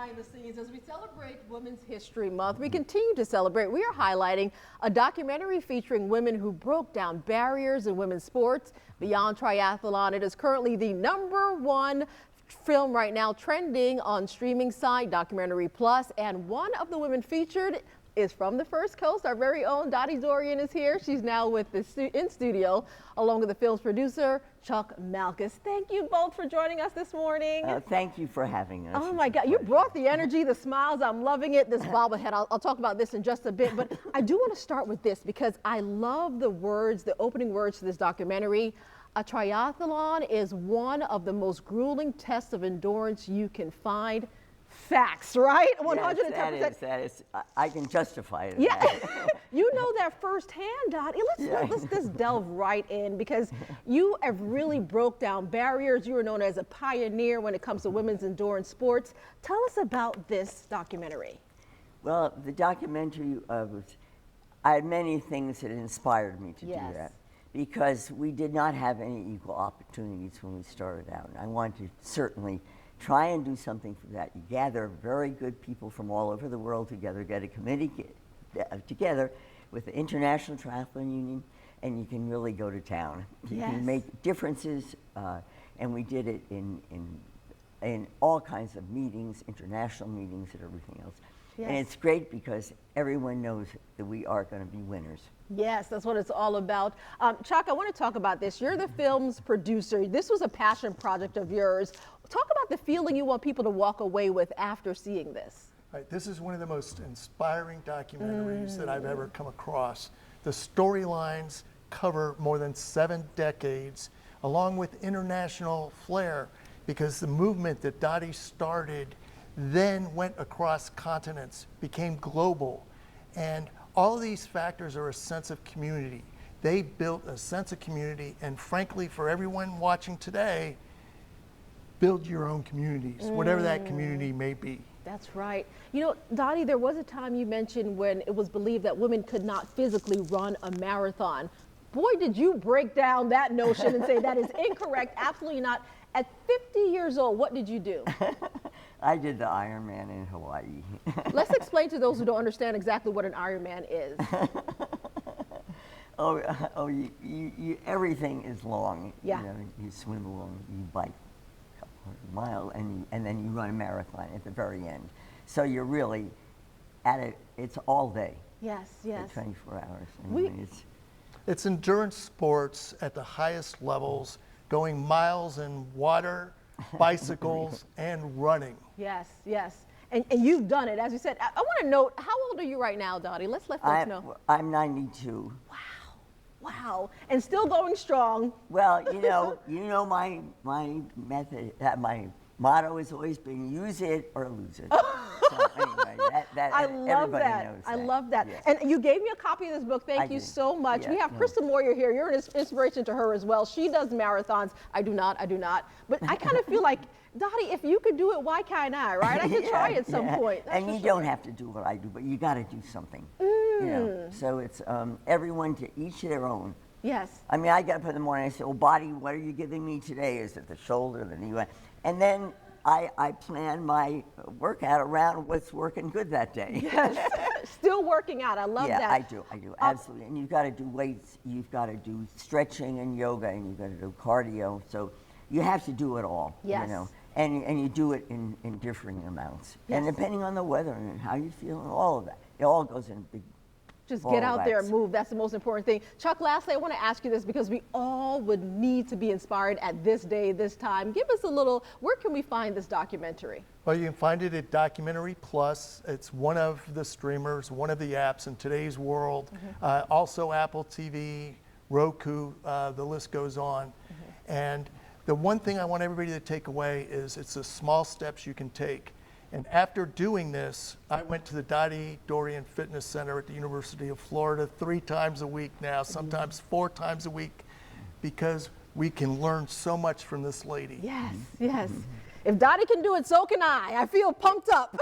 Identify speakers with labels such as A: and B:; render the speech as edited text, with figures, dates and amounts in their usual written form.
A: behind the scenes as we celebrate Women's History Month. We continue to celebrate. We are highlighting a documentary featuring women who broke down barriers in women's sports. Beyond Triathlon, it is currently the #1 film right now trending on streaming site Documentary Plus, and one of the women featured is from the First Coast. Our very own Dottie Dorion is here. She's now in studio along with the film's producer, Chuck Malkus. Thank you both for joining us this morning.
B: Thank you for having us.
A: Oh my God, you brought the energy, the smiles. I'm loving it. This bobblehead, I'll talk about this in just a bit, but I do want to start with this because I love the words, the opening words to this documentary. A triathlon is one of the most grueling tests of endurance you can find. Facts, right? 110%.
B: Yes, that is. I can justify it.
A: Yeah, you know that firsthand, Dottie. Let's delve right in because you have really broke down barriers. You are known as a pioneer when it comes to women's endurance sports. Tell us about this documentary.
B: Well, the documentary I had many things that inspired me to do that because we did not have any equal opportunities when we started out. And I wanted to certainly try and do something for that. You gather very good people from all over the world together, get a committee together with the International Triathlon Union, and you can really go to town. You can make differences, and we did it in all kinds of meetings, international meetings and everything else. Yes. And it's great because everyone knows that we are going to be winners.
A: Yes, that's what it's all about. Chuck, I want to talk about this. You're the film's producer. This was a passion project of yours. Talk about the feeling you want people to walk away with after seeing this.
C: Right, this is one of the most inspiring documentaries that I've ever come across. The storylines cover more than 7 decades, along with international flair, because the movement that Dottie started then went across continents, became global. And all of these factors are a sense of community. They built a sense of community, and frankly, for everyone watching today, build your own communities, whatever that community may be.
A: That's right. You know, Dottie, there was a time you mentioned when it was believed that women could not physically run a marathon. Boy, did you break down that notion and say that is incorrect, absolutely not. At 50 years old, what did you do?
B: I did the Ironman in Hawaii.
A: Let's explain to those who don't understand exactly what an Ironman is.
B: Everything is long.
A: Yeah.
B: You know, you swim along, you bike a couple hundred miles, and then you run a marathon at the very end. So you're really at it. It's all day.
A: Yes, yes.
B: 24 hours.
C: It's endurance sports at the highest levels, going miles in water, bicycles, and running.
A: Yes, yes. And you've done it, as you said. I want to note, how old are you right now, Dottie? Let's let folks know.
B: I'm 92.
A: Wow. Wow. And still going strong.
B: Well, you know my method, my motto has always been use it or lose it. So anyway,
A: I love that.
B: Knows
A: I love that.
B: Yes.
A: And you gave me a copy of this book. Thank you so much.
B: Yeah,
A: we have Krista Moyer here. You're an inspiration to her as well. She does marathons. I do not. But I kind of feel like, Dottie, if you could do it, why can't I, right? I could try at some point.
B: And you don't have to do what I do, but you got to do something. You know? So it's everyone to each their own.
A: Yes.
B: I mean, I get up in the morning and I say, well, body, what are you giving me today? Is it the shoulder, the knee? And then I plan my workout around what's working good that day.
A: Yes. Still working out. I love that.
B: Yeah, I do, absolutely. And you've got to do weights, you've got to do stretching and yoga, and you've got to do cardio. So you have to do it all.
A: Yes.
B: You know, and you do it in differing amounts.
A: Yes.
B: And depending on the weather and how you feel and all of that, it all goes in big.
A: Just get out there and move. That's the most important thing. Chuck, lastly, I want to ask you this because we all would need to be inspired at this day, this time. Give us a little, where can we find this documentary?
C: Well, you can find it at Documentary Plus. It's one of the streamers, one of the apps in today's world. Also Apple TV, Roku, the list goes on. And the one thing I want everybody to take away is it's the small steps you can take. And after doing this, I went to the Dottie Dorion Fitness Center at the University of Florida 3 times a week now, sometimes 4 times a week, because we can learn so much from this lady.
A: Yes, yes. If Dottie can do it, so can I. I feel pumped up.